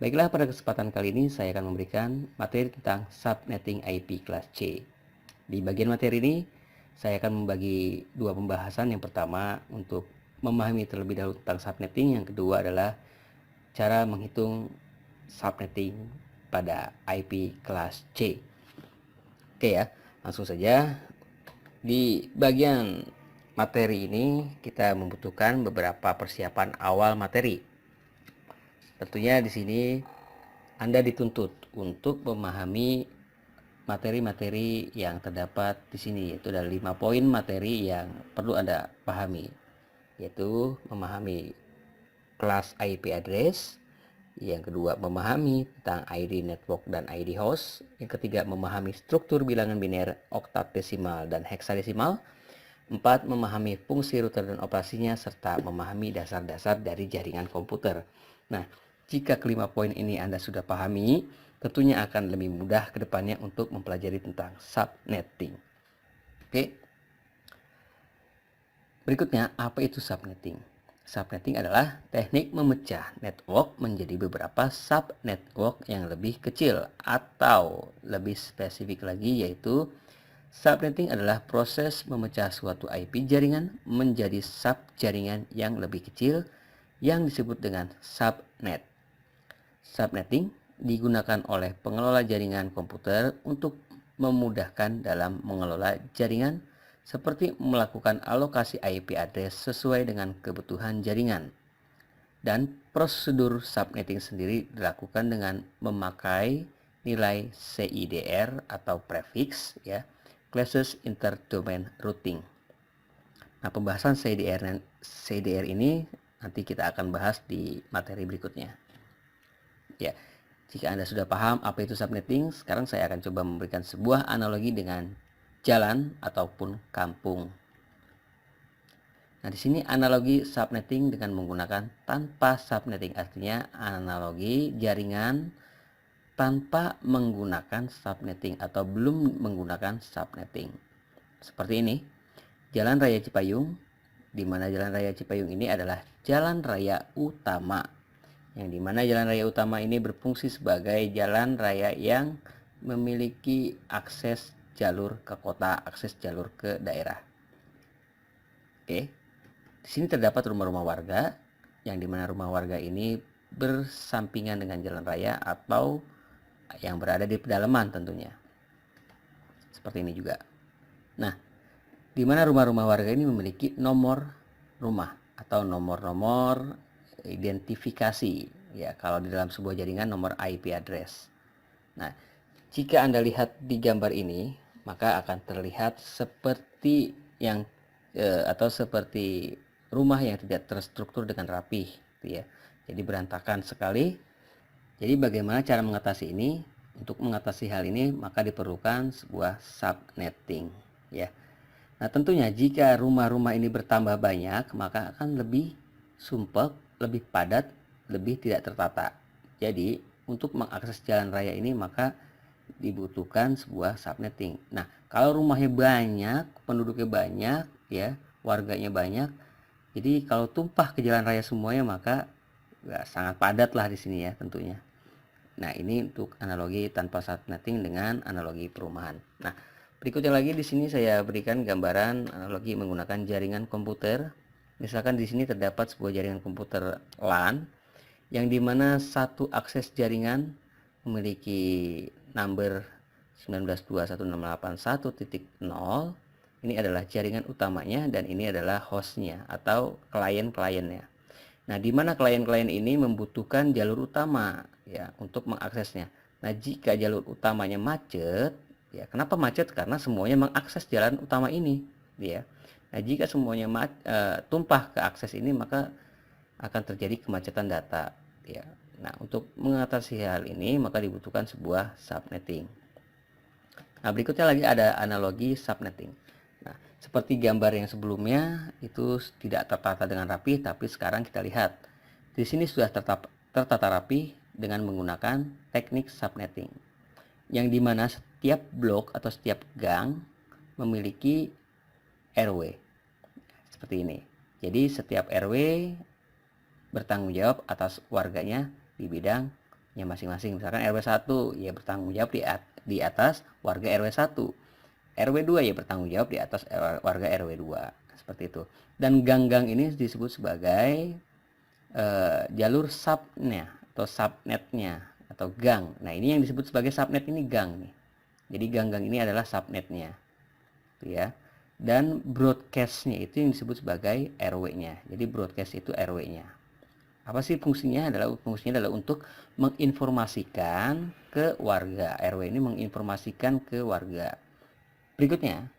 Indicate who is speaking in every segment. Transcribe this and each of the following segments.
Speaker 1: Baiklah, pada kesempatan kali ini saya akan memberikan materi tentang subnetting IP kelas C. Di bagian materi ini, saya akan membagi dua pembahasan. Yang pertama, untuk memahami terlebih dahulu tentang subnetting. Yang kedua adalah cara menghitung subnetting pada IP kelas C. Oke ya, langsung saja. Di bagian materi ini, kita membutuhkan beberapa persiapan awal materi. Tentunya di sini Anda dituntut untuk memahami materi-materi yang terdapat di sini, yaitu ada 5 poin materi yang perlu Anda pahami, yaitu memahami kelas IP address, yang kedua memahami tentang ID network dan ID host, yang ketiga memahami struktur bilangan biner oktadesimal dan heksadesimal, 4 memahami fungsi router dan operasinya, serta memahami dasar-dasar dari jaringan komputer. Nah, jika kelima poin ini Anda sudah pahami, tentunya akan lebih mudah ke depannya untuk mempelajari tentang subnetting. Oke. Berikutnya, apa itu subnetting? Subnetting adalah teknik memecah network menjadi beberapa subnetwork yang lebih kecil, atau lebih spesifik lagi yaitu subnetting adalah proses memecah suatu IP jaringan menjadi sub-jaringan yang lebih kecil yang disebut dengan subnet. Subnetting digunakan oleh pengelola jaringan komputer untuk memudahkan dalam mengelola jaringan, seperti melakukan alokasi IP address sesuai dengan kebutuhan jaringan. Dan prosedur subnetting sendiri dilakukan dengan memakai nilai CIDR atau prefix ya, Classes Interdomain Routing. Nah, pembahasan CIDR ini nanti kita akan bahas di materi berikutnya. Ya, jika Anda sudah paham apa itu subnetting, sekarang saya akan coba memberikan sebuah analogi dengan jalan ataupun kampung. Nah, di sini analogi subnetting dengan menggunakan tanpa subnetting, artinya analogi jaringan tanpa menggunakan subnetting atau belum menggunakan subnetting. Seperti ini, Jalan Raya Cipayung, di mana Jalan Raya Cipayung ini adalah jalan raya utama, yang dimana jalan raya utama ini berfungsi sebagai jalan raya yang memiliki akses jalur ke kota, akses jalur ke daerah. Oke, di sini terdapat rumah-rumah warga, yang dimana rumah warga ini bersampingan dengan jalan raya atau yang berada di pedalaman tentunya. Seperti ini juga. Nah, di mana rumah-rumah warga ini memiliki nomor rumah atau nomor-nomor identifikasi ya, kalau di dalam sebuah jaringan nomor IP address. Nah, jika Anda lihat di gambar ini, maka akan terlihat seperti yang atau seperti rumah yang tidak terstruktur dengan rapih gitu ya. Jadi berantakan sekali. Jadi bagaimana cara mengatasi ini? Untuk mengatasi hal ini maka diperlukan sebuah subnetting ya. Nah, tentunya jika rumah-rumah ini bertambah banyak, maka akan lebih sumpek, lebih padat, lebih tidak tertata. Jadi, untuk mengakses jalan raya ini maka dibutuhkan sebuah subnetting. Nah, kalau rumahnya banyak, penduduknya banyak, ya, warganya banyak, jadi kalau tumpah ke jalan raya semuanya maka ya, sangat padat lah di sini ya tentunya. Nah, ini untuk analogi tanpa subnetting dengan analogi perumahan. Nah, berikutnya lagi di sini saya berikan gambaran analogi menggunakan jaringan komputer. Misalkan di sini terdapat sebuah jaringan komputer LAN yang dimana satu akses jaringan memiliki number 19.21.681.0. Ini adalah jaringan utamanya dan ini adalah hostnya atau klien-kliennya. Nah, di mana klien-klien ini membutuhkan jalur utama ya untuk mengaksesnya. Nah, jika jalur utamanya macet, ya kenapa macet? Karena semuanya mengakses jalan utama ini, ya. Nah, jika semuanya tumpah ke akses ini, maka akan terjadi kemacetan data, ya. Nah, untuk mengatasi hal ini maka dibutuhkan sebuah subnetting. Nah, berikutnya lagi ada analogi subnetting. Nah, seperti gambar yang sebelumnya itu tidak tertata dengan rapi, tapi sekarang kita lihat di sini sudah tertata rapi dengan menggunakan teknik subnetting, yang dimana setiap blok atau setiap gang memiliki RW seperti ini. Jadi setiap RW bertanggung jawab atas warganya di bidang RW-nya masing-masing. Misalkan RW 1 ya bertanggung jawab di atas warga RW 1. RW 2 ya bertanggung jawab di atas warga RW 2. Seperti itu. Dan gang-gang ini disebut sebagai jalur subnya atau subnetnya atau gang. Nah, ini yang disebut sebagai subnet ini gang nih. Jadi gang-gang ini adalah subnetnya. Ya. Dan broadcastnya itu yang disebut sebagai RW-nya. Jadi broadcast itu RW-nya. Apa sih fungsinya? Fungsinya adalah untuk menginformasikan ke warga. RW ini menginformasikan ke warga. Berikutnya,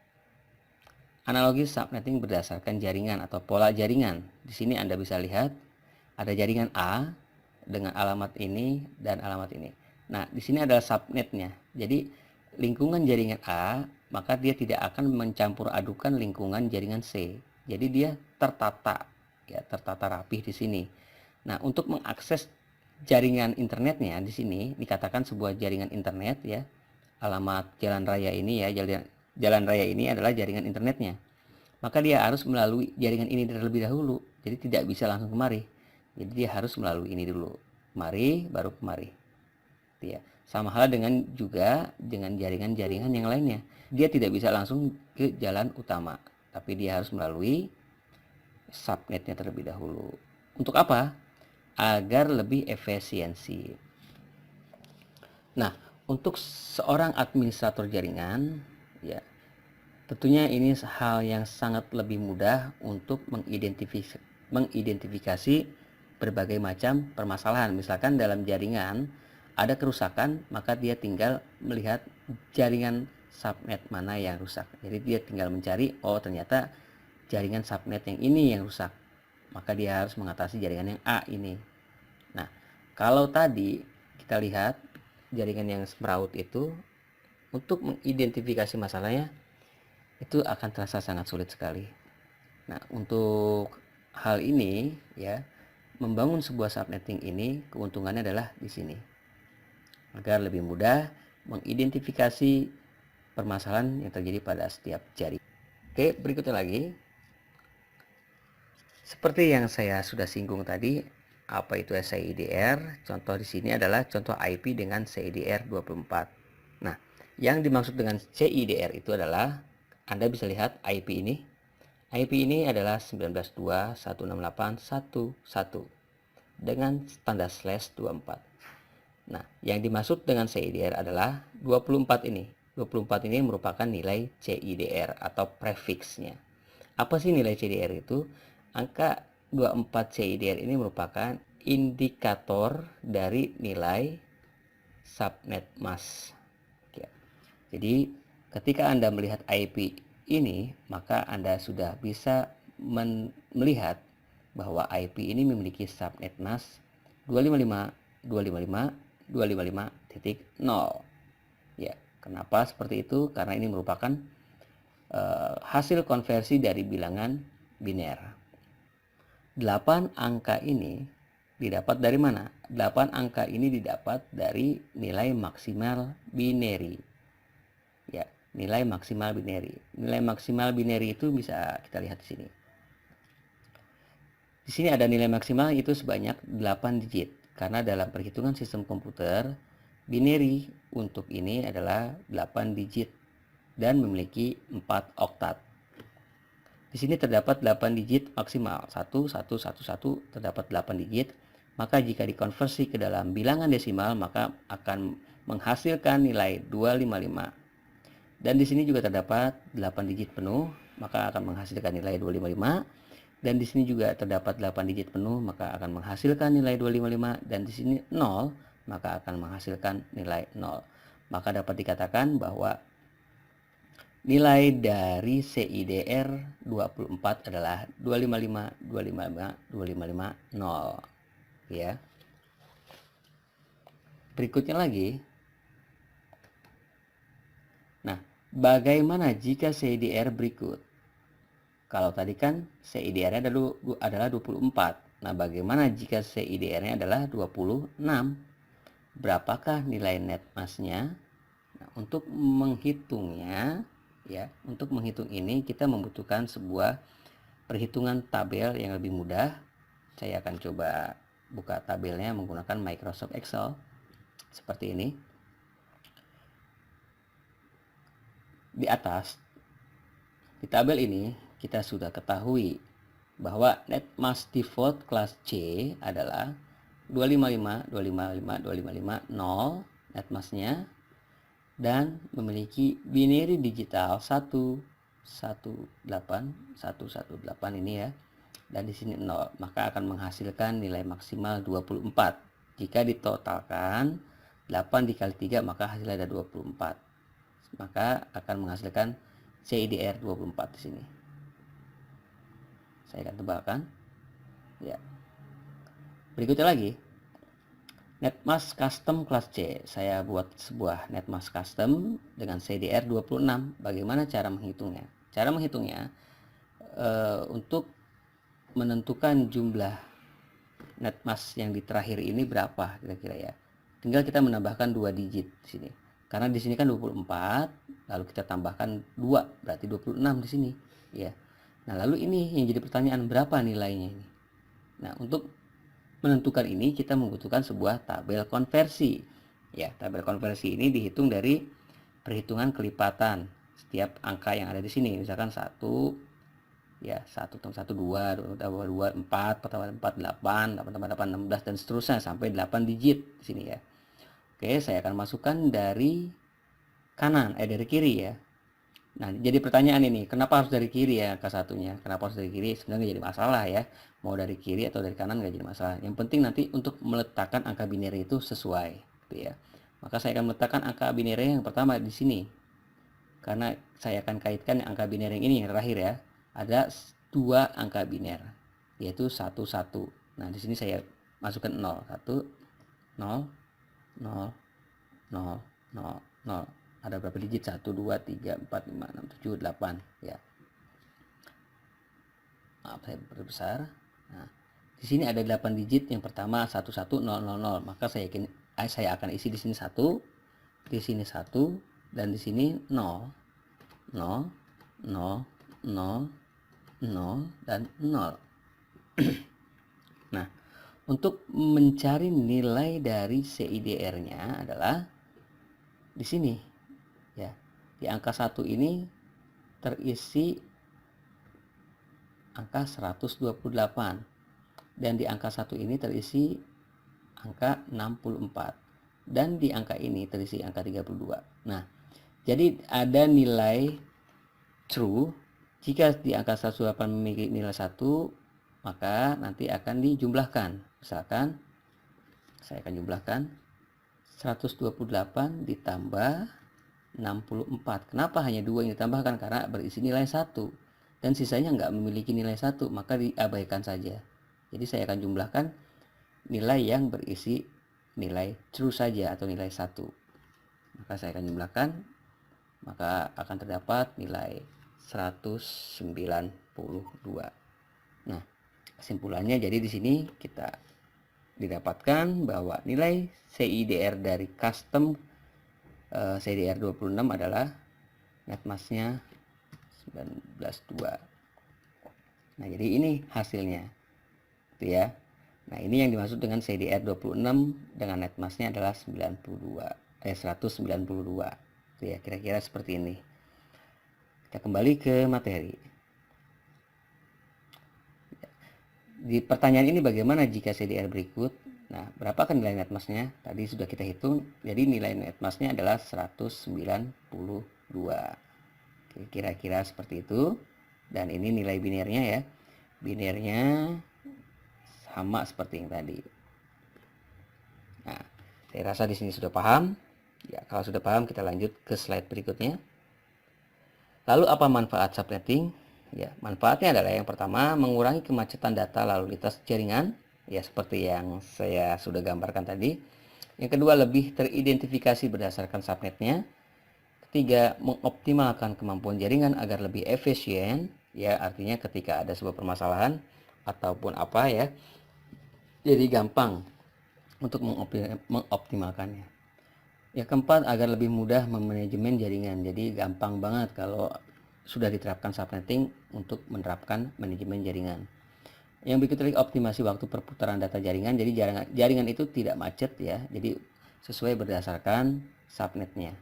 Speaker 1: analogi subnetting berdasarkan jaringan atau pola jaringan. Di sini Anda bisa lihat ada jaringan A dengan alamat ini dan alamat ini. Nah, di sini adalah subnetnya. Jadi lingkungan jaringan A, maka dia tidak akan mencampur adukan lingkungan jaringan C. Jadi dia tertata, ya, tertata rapih di sini. Nah, untuk mengakses jaringan internetnya di sini dikatakan sebuah jaringan internet, ya. Alamat jalan raya ini, ya, jalan raya ini adalah jaringan internetnya. Maka dia harus melalui jaringan ini terlebih dahulu. Jadi tidak bisa langsung kemari. Jadi dia harus melalui ini dulu. Mari baru kemari. Ya. Sama hal dengan juga dengan jaringan-jaringan yang lainnya. Dia tidak bisa langsung ke jalan utama, tapi dia harus melalui subnetnya terlebih dahulu. Untuk apa? Agar lebih efisiensi. Nah, untuk seorang administrator jaringan, ya, tentunya ini hal yang sangat lebih mudah untuk mengidentifikasi berbagai macam permasalahan. Misalkan dalam jaringan ada kerusakan, maka dia tinggal melihat jaringan subnet mana yang rusak. Jadi dia tinggal mencari, oh ternyata jaringan subnet yang ini yang rusak. Maka dia harus mengatasi jaringan yang A ini. Nah, kalau tadi kita lihat jaringan yang semeraut itu, untuk mengidentifikasi masalahnya itu akan terasa sangat sulit sekali. Nah, untuk hal ini, ya, membangun sebuah subnetting ini keuntungannya adalah di sini. Agar lebih mudah mengidentifikasi permasalahan yang terjadi pada setiap jaringan. Oke, berikutnya lagi. Seperti yang saya sudah singgung tadi, apa itu CIDR? Contoh di sini adalah contoh IP dengan CIDR 24. Nah, yang dimaksud dengan CIDR itu adalah, Anda bisa lihat IP ini. IP ini adalah 19.2.168.1.1 dengan standar /24. Nah, yang dimaksud dengan CIDR adalah 24 ini. 24 ini merupakan nilai CIDR atau prefiksnya. Apa sih nilai CIDR itu? Angka 24 CIDR ini merupakan indikator dari nilai subnet mask. Jadi, ketika Anda melihat IP ini, maka Anda sudah bisa melihat bahwa IP ini memiliki subnet mask 255.255.255.0. Ya, kenapa seperti itu? Karena ini merupakan hasil konversi dari bilangan biner. 8 angka ini didapat dari mana? 8 angka ini didapat dari nilai maksimal binary. Ya, nilai maksimal binary. Nilai maksimal binary itu bisa kita lihat di sini. Di sini ada nilai maksimal itu sebanyak 8 digit. Karena dalam perhitungan sistem komputer, binary untuk ini adalah 8 digit dan memiliki 4 oktat. Di sini terdapat 8 digit maksimal, 1111 terdapat 8 digit. Maka jika dikonversi ke dalam bilangan desimal, maka akan menghasilkan nilai 255. Dan di sini juga terdapat 8 digit penuh, maka akan menghasilkan nilai 255. Dan di sini juga terdapat 8 digit penuh, maka akan menghasilkan nilai 255. Dan di sini 0, maka akan menghasilkan nilai 0. Maka dapat dikatakan bahwa nilai dari CIDR 24 adalah 255, 255, 255, 0. Ya. Berikutnya lagi. Nah, bagaimana jika CIDR berikut? Kalau tadi kan CIDR-nya adalah 24. Nah, bagaimana jika CIDR-nya adalah 26? Berapakah nilai net mass-nya? Nah, untuk menghitungnya, ya, untuk menghitung ini kita membutuhkan sebuah perhitungan tabel yang lebih mudah. Saya akan coba buka tabelnya menggunakan Microsoft Excel. seperti ini. Di atas, di tabel ini kita sudah ketahui bahwa netmask default kelas C adalah 255, 255, 255, 0 netmasknya, dan memiliki binary digital 118 ini ya, dan di sini 0, maka akan menghasilkan nilai maksimal 24. Jika ditotalkan 8 dikali 3 maka hasilnya ada 24, maka akan menghasilkan CIDR 24 di sini. Saya akan tebalkan ya. Berikutnya lagi, netmask custom kelas C. Saya buat sebuah netmask custom dengan CDR 26. Bagaimana cara menghitungnya? Cara menghitungnya untuk menentukan jumlah netmask yang di terakhir ini berapa kira-kira ya. Tinggal kita menambahkan 2 digit di sini. Karena di sini kan 24, lalu kita tambahkan 2, berarti 26 di sini ya. Nah, lalu ini yang jadi pertanyaan, berapa nilainya ini? Nah, untuk menentukan ini kita membutuhkan sebuah tabel konversi. Ya, tabel konversi ini dihitung dari perhitungan kelipatan setiap angka yang ada di sini. Misalkan 1 ya, 1 tambah 1 2, 2 tambah 2 4, 4 tambah 4 8, 8 tambah 8 16 dan seterusnya sampai 8 digit di sini ya. Oke, saya akan masukkan dari kanan, dari kiri ya. Nah, jadi pertanyaan ini, kenapa harus dari kiri ya angka satunya? Kenapa harus dari kiri? Sebenarnya nggak jadi masalah ya. Mau dari kiri atau dari kanan nggak jadi masalah. Yang penting nanti untuk meletakkan angka binary itu sesuai, gitu ya. Maka saya akan meletakkan angka binary yang pertama di sini. Karena saya akan kaitkan angka binary ini yang terakhir ya. Ada 2 angka biner, yaitu 1 1. Nah, di sini saya masukkan 0, 1 0 0 0 0 0. Ada berapa digit? 1, 2, 3, 4, 5, 6, 7, 8 ya. Maaf saya berbesar. Nah, di sini ada 8 digit. Yang pertama 11000, maka saya akan isi di sini 1, di sini 1, dan di sini 0 0 0 0 0 dan 0. Nah, untuk mencari nilai dari CIDR-nya adalah di sini ya. Di angka 1 ini terisi angka 128 dan di angka 1 ini terisi angka 64 dan di angka ini terisi angka 32. Nah, jadi ada nilai true jika di angka 128 memiliki nilai 1, maka nanti akan dijumlahkan. Misalkan saya akan jumlahkan 128 ditambah 64. Kenapa hanya 2 yang ditambahkan? Karena berisi nilai 1 dan sisanya nggak memiliki nilai 1, maka diabaikan saja. Jadi saya akan jumlahkan nilai yang berisi nilai true saja atau nilai 1. Maka saya akan jumlahkan, maka akan terdapat nilai 192. Nah, kesimpulannya jadi di sini kita didapatkan bahwa nilai CIDR dari custom CIDR 26 adalah netmasknya 19.2. Nah, jadi ini hasilnya. Itu ya. Nah, ini yang dimaksud dengan CIDR 26 dengan netmasknya adalah 192. Itu ya, kira-kira seperti ini. Kita kembali ke materi. Di pertanyaan ini bagaimana jika CIDR berikut? Nah, berapakah nilai netmasknya? Tadi sudah kita hitung. Jadi nilai netmasknya adalah 192. Kira-kira seperti itu. Dan ini nilai binernya ya. Binernya sama seperti yang tadi. Nah, saya rasa di sini sudah paham. Ya, kalau sudah paham kita lanjut ke slide berikutnya. Lalu apa manfaat subnetting? Ya, manfaatnya adalah yang pertama mengurangi kemacetan data lalu lintas jaringan, ya seperti yang saya sudah gambarkan tadi. Yang kedua, lebih teridentifikasi berdasarkan subnetnya. Ketiga, mengoptimalkan kemampuan jaringan agar lebih efisien, ya artinya ketika ada sebuah permasalahan ataupun apa ya, jadi gampang untuk mengoptimalkannya. Yang keempat, agar lebih mudah memanajemen jaringan. Jadi gampang banget kalau sudah diterapkan subnetting untuk menerapkan manajemen jaringan. Yang berikut lagi optimasi waktu perputaran data jaringan. Jadi jaringan itu tidak macet ya. Jadi sesuai berdasarkan subnetnya.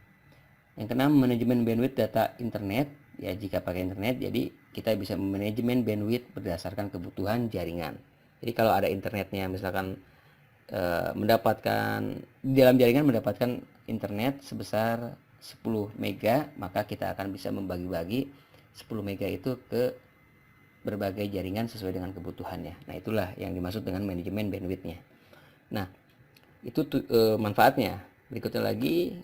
Speaker 1: Yang keenam, manajemen bandwidth data internet. Ya, jika pakai internet, jadi kita bisa manajemen bandwidth berdasarkan kebutuhan jaringan. Jadi kalau ada internetnya, misalkan mendapatkan di dalam jaringan mendapatkan internet sebesar 10 mega, maka kita akan bisa membagi-bagi 10 mega itu ke berbagai jaringan sesuai dengan kebutuhannya. Nah, itulah yang dimaksud dengan manajemen bandwidthnya. Nah, itu manfaatnya. Berikutnya lagi,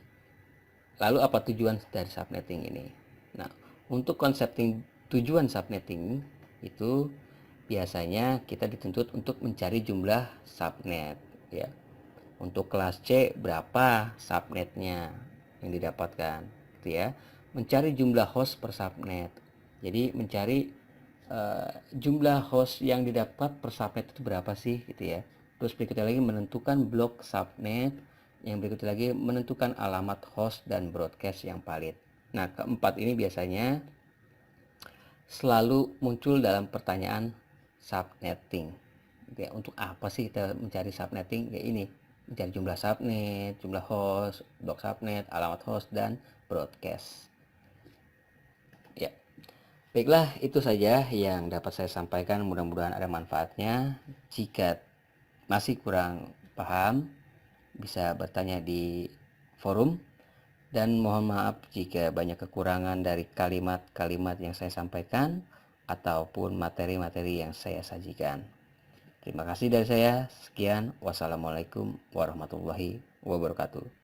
Speaker 1: lalu apa tujuan dari subnetting ini? Nah, untuk konsep tujuan subnetting itu biasanya kita dituntut untuk mencari jumlah subnet, ya. Untuk kelas C berapa subnetnya yang didapatkan, gitu ya. Mencari jumlah host per subnet. Jadi mencari jumlah host yang didapat per subnet itu berapa sih, gitu ya. Terus berikutnya lagi menentukan blok subnet. Yang berikutnya lagi menentukan alamat host dan broadcast yang valid. Nah, keempat ini biasanya selalu muncul dalam pertanyaan subnetting. Ya, untuk apa sih kita mencari subnetting? Ya ini, mencari jumlah subnet, jumlah host, blok subnet, alamat host, dan broadcast. Ya, baiklah, itu saja yang dapat saya sampaikan. Mudah-mudahan ada manfaatnya. Jika masih kurang paham, bisa bertanya di forum. Dan mohon maaf jika banyak kekurangan dari kalimat-kalimat yang saya sampaikan ataupun materi-materi yang saya sajikan. Terima kasih dari saya. Sekian. Wassalamualaikum warahmatullahi wabarakatuh.